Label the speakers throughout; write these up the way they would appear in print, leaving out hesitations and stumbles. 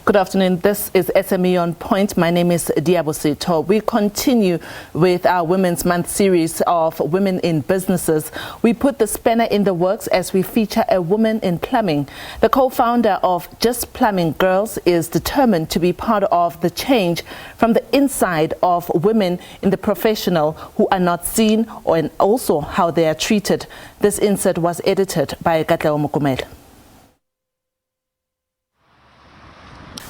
Speaker 1: Good afternoon. This is SME On Point. My name is Diabosito. We continue with our Women's Month series of Women in Businesses. We put the spanner in the works as we feature a woman in plumbing. The co-founder of Just Plumbing Girls is determined to be part of the change from the inside of women in the professional who are not seen, and also how they are treated. This insert was edited by Katleho Mokomele.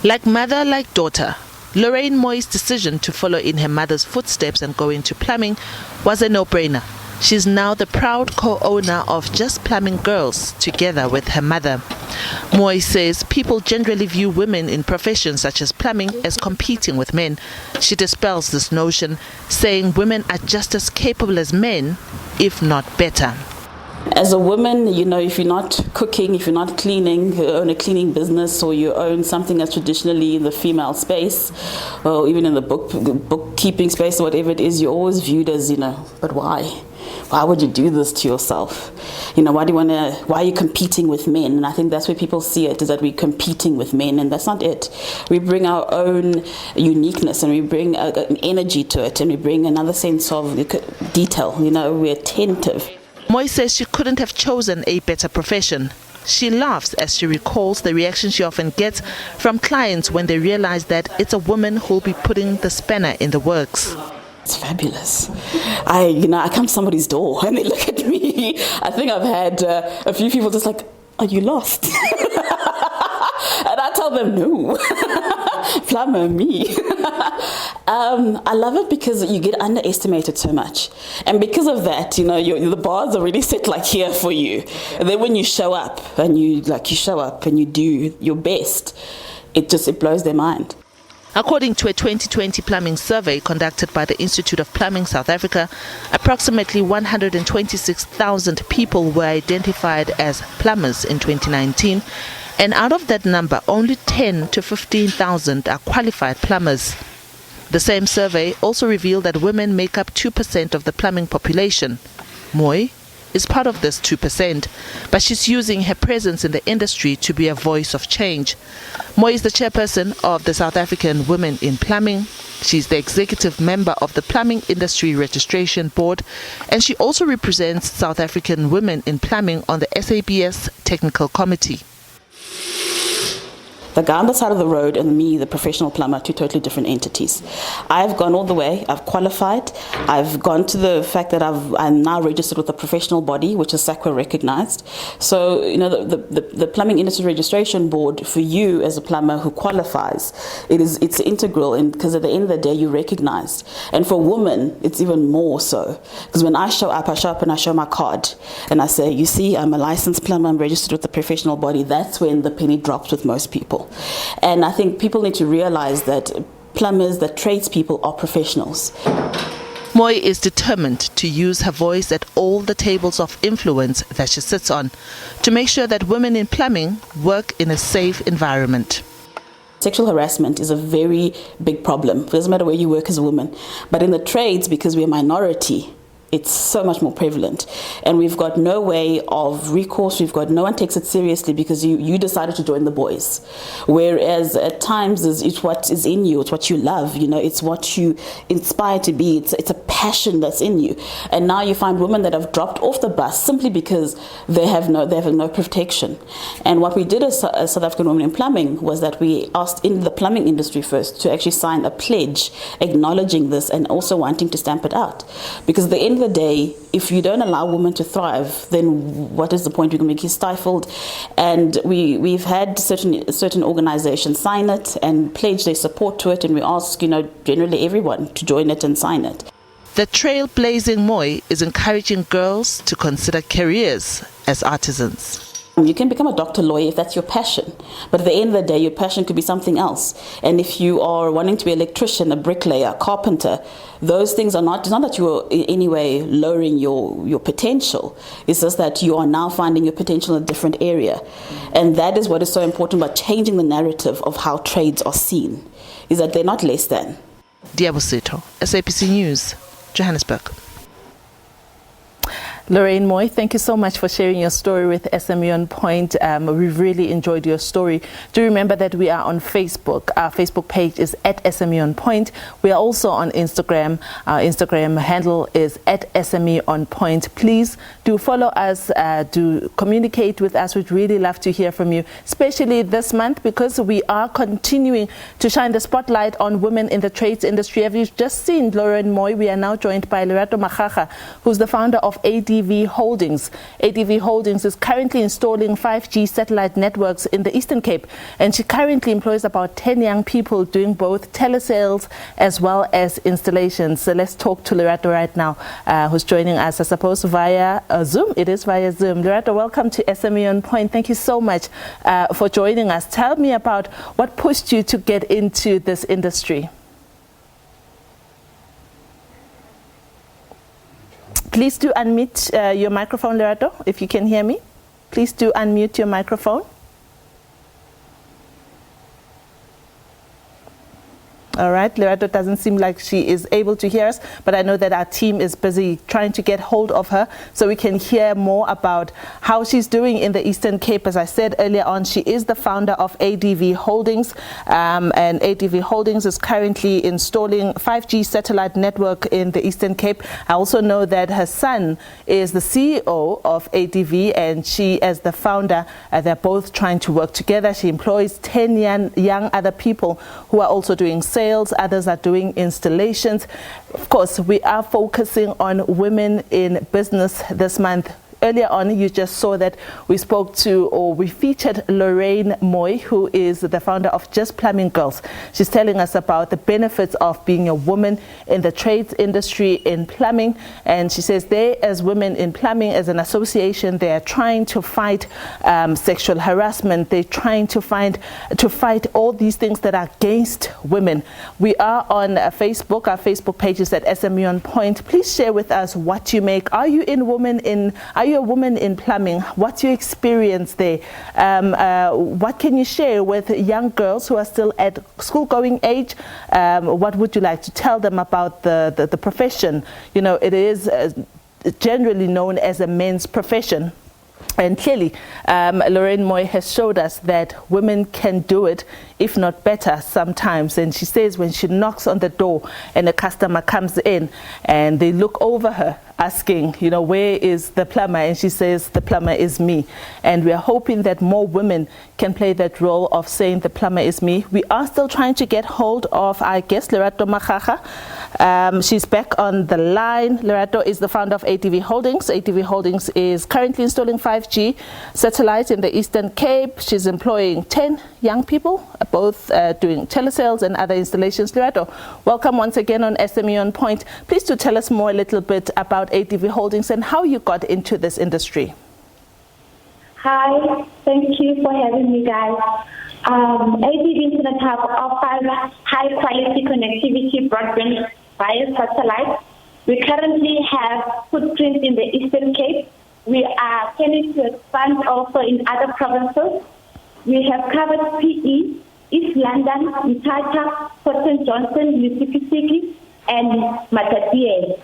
Speaker 1: Like mother, like daughter, Lorraine Moy's decision to follow in her mother's footsteps and go into plumbing was a no-brainer. She's now the proud co-owner of Just Plumbing Girls, together with her mother. Moy says people generally view women in professions such as plumbing as competing with men. She dispels this notion, saying women are just as capable as men, if not better.
Speaker 2: As a woman, you know, if you're not cooking, if you're not cleaning, you own a cleaning business, or you own something that's traditionally in the female space, or even in the bookkeeping space, or whatever it is, you're always viewed as, you know, but why? Why would you do this to yourself? You know, why are you competing with men? And I think that's where people see it, is that we're competing with men, and that's not it. We bring our own uniqueness, and we bring an energy to it, and we bring another sense of detail. You know, we're attentive.
Speaker 1: Moy says she couldn't have chosen a better profession. She laughs as she recalls the reaction she often gets from clients when they realize that it's a woman who'll be putting the spanner in the works.
Speaker 2: It's fabulous. I come to somebody's door and they look at me. I think I've had a few people just like, "Are you lost?" And I tell them, no. Plumber, me. I love it because you get underestimated so much. And because of that, you know, the bars are really set like here for you. And then when you show up and you do your best, it blows their mind.
Speaker 1: According to a 2020 plumbing survey conducted by the Institute of Plumbing South Africa, approximately 126,000 people were identified as plumbers in 2019, and out of that number, only 10 to 15,000 are qualified plumbers. The same survey also revealed that women make up 2% of the plumbing population. Moy is part of this 2%, but she's using her presence in the industry to be a voice of change. Moy is the chairperson of the South African Women in Plumbing. She's the executive member of the Plumbing Industry Registration Board, and she also represents South African Women in Plumbing on the SABC Technical Committee.
Speaker 2: The guy on the side of the road and me, the professional plumber, two totally different entities. I've gone all the way. I've qualified. I've gone to the fact that I'm now registered with a professional body, which is SACWA recognized. So, you know, the Plumbing Industry Registration Board, for you as a plumber who qualifies, it's integral, because at the end of the day, you're recognized. And for women, it's even more so. Because when I show up and I show my card, and I say, you see, I'm a licensed plumber, I'm registered with the professional body, that's when the penny drops with most people. And I think people need to realize that plumbers, that tradespeople are professionals.
Speaker 1: Moy is determined to use her voice at all the tables of influence that she sits on to make sure that women in plumbing work in a safe environment.
Speaker 2: Sexual harassment is a very big problem. It doesn't matter where you work as a woman. But in the trades, because we're a minority, it's so much more prevalent. And we've got no way of recourse. No one takes it seriously because you decided to join the boys. Whereas at times it's what is in you, it's what you love, you know, it's what you inspire to be. It's a passion that's in you. And now you find women that have dropped off the bus simply because they have no protection. And what we did as South African Women in Plumbing was that we asked in the plumbing industry first to actually sign a pledge acknowledging this and also wanting to stamp it out. Because at the end of the day, if you don't allow women to thrive, then what is the point? We're going to make you stifled. And we've had certain organizations sign it and pledge their support to it, and we ask, you know, generally everyone to join it and sign it.
Speaker 1: The trailblazing Moy is encouraging girls to consider careers as artisans.
Speaker 2: You can become a doctor, lawyer if that's your passion. But at the end of the day, your passion could be something else. And if you are wanting to be an electrician, a bricklayer, a carpenter, those things are not, it's not that you are in any way lowering your potential. It's just that you are now finding your potential in a different area. And that is what is so important about changing the narrative of how trades are seen, is that they're not less than.
Speaker 1: Diabosito, SABC News, Johannesburg. Lorraine Moy, thank you so much for sharing your story with SME On Point. We've really enjoyed your story. Do remember that we are on Facebook. Our Facebook page is at SME On Point. We are also on Instagram. Our Instagram handle is at SME On Point. Please do follow us, do communicate with us. We'd really love to hear from you, especially this month, because we are continuing to shine the spotlight on women in the trades industry. Have you just seen Lorraine Moy? We are now joined by Lerato Magaga, who's the founder of ADV Holdings. ADV Holdings is currently installing 5G satellite networks in the Eastern Cape, and she currently employs about 10 young people doing both telesales as well as installations. So let's talk to Lerato right now, who's joining us, I suppose, via Zoom. It is via Zoom. Lerato, welcome to SME On Point. Thank you so much for joining us. Tell me about what pushed you to get into this industry. Please do unmute your microphone, Lerato, if you can hear me. Please do unmute your microphone. All right, Lerato doesn't seem like she is able to hear us, but I know that our team is busy trying to get hold of her so we can hear more about how she's doing in the Eastern Cape. As I said earlier on, she is the founder of ADV Holdings, and ADV Holdings is currently installing 5G satellite network in the Eastern Cape. I also know that her son is the CEO of ADV, and she, as the founder, they're both trying to work together. She employs 10 young other people who are also doing sales. Others are doing installations. Of course, we are focusing on women in business this month. Earlier on, you just saw that we spoke to, or we featured Lorraine Moy, who is the founder of Just Plumbing Girls. She's telling us about the benefits of being a woman in the trades industry in plumbing. And she says they, as women in plumbing, as an association, they are trying to fight sexual harassment. They're trying to fight all these things that are against women. We are on Facebook. Our Facebook page is at SME On Point. Please share with us what you make. Are you a woman in plumbing? What's your experience there? What can you share with young girls who are still at school-going age? What would you like to tell them about the profession? You know, it is generally known as a men's profession. And clearly, Lorraine Moy has showed us that women can do it, if not better sometimes. And she says when she knocks on the door and a customer comes in and they look over her asking, you know, where is the plumber? And she says, the plumber is me. And we are hoping that more women can play that role of saying the plumber is me. We are still trying to get hold of our guest, Lerato Magaga. She's back on the line. Lerato is the founder of ADV Holdings. ADV Holdings is currently installing 5G satellites in the Eastern Cape. She's employing 10 young people, both doing telesales and other installations. Lerato, welcome once again on SME On Point. Please do tell us more a little bit about ADV Holdings and how you got into this industry.
Speaker 3: Hi, thank you for having me, guys. ADV Internet Hub offers high-quality connectivity broadband via satellite. We currently have footprint in the Eastern Cape. We are planning to expand also in other provinces. We have covered PE, East London, Mthatha, Port St. Johnson, Mississippi, and Matatiele.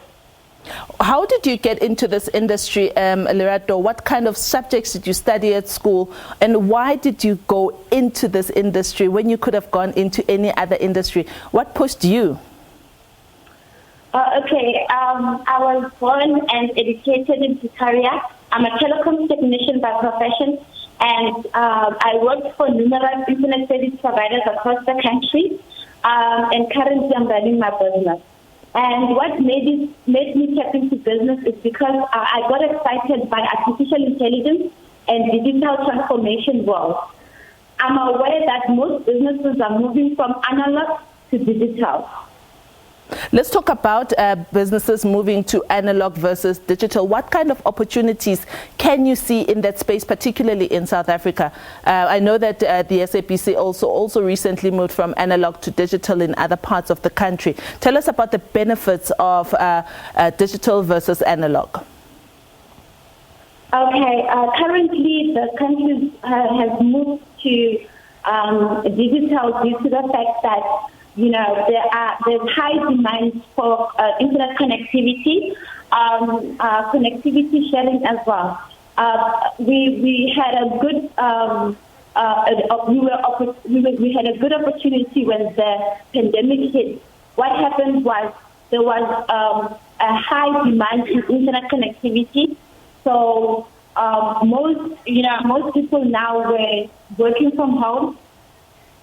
Speaker 1: How did you get into this industry, Lerato? What kind of subjects did you study at school? And why did you go into this industry when you could have gone into any other industry? What pushed you?
Speaker 3: I was born and educated in Pretoria. I'm a telecom technician by profession, and I worked for numerous internet service providers across the country, and currently I'm running my business. And what made me tap into business is because I got excited by artificial intelligence and digital transformation world. I'm aware that most businesses are moving from analog to digital.
Speaker 1: Let's talk about businesses moving to analog versus digital. What kind of opportunities can you see in that space, particularly in South Africa? I know that the SABC also recently moved from analog to digital in other parts of the country. Tell us about the benefits of digital versus analog.
Speaker 3: Okay, currently the country has moved to digital due to the fact that there's high demand for internet connectivity, connectivity sharing as well. We had a good we had a good opportunity when the pandemic hit. What happened was there was a high demand in internet connectivity. So most people now were working from home.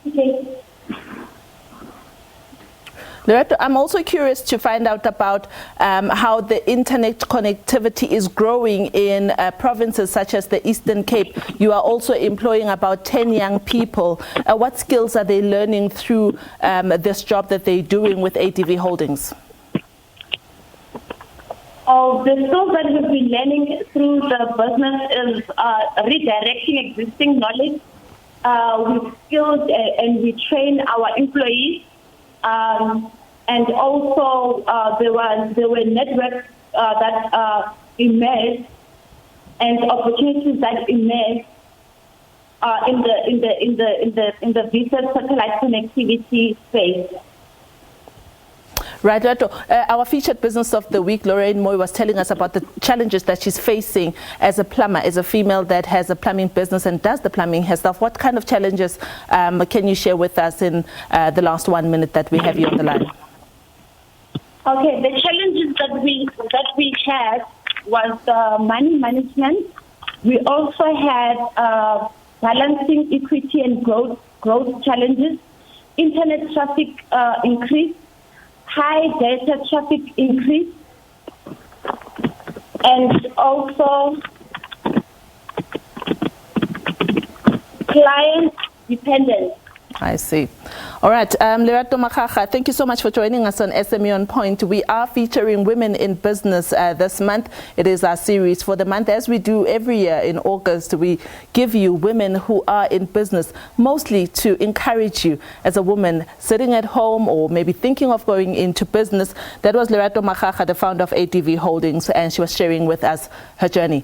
Speaker 3: Okay.
Speaker 1: Lerato, I'm also curious to find out about how the internet connectivity is growing in provinces such as the Eastern Cape. You are also employing about 10 young people. What skills are they learning through this job that they're doing with ADV Holdings?
Speaker 3: The skills that we've been learning through the business is redirecting existing knowledge. We skilled and we train our employees. And also there were networks that emerged and opportunities that emerged in the VSAT satellite connectivity space.
Speaker 1: Right, Lerato. Our featured business of the week, Lorraine Moy, was telling us about the challenges that she's facing as a plumber, as a female that has a plumbing business and does the plumbing herself. What kind of challenges can you share with us in the last 1 minute that we have you on the line?
Speaker 3: Okay, the challenges that we had was money management. We also had balancing equity and growth challenges, internet traffic increase, high data traffic increase, and also client dependence.
Speaker 1: I see. All right, Lerato Magaga, thank you so much for joining us on SME On Point. We are featuring women in business this month. It is our series for the month. As we do every year in August, we give you women who are in business, mostly to encourage you as a woman sitting at home or maybe thinking of going into business. That was Lerato Magaga, the founder of ADV Holdings, and she was sharing with us her journey.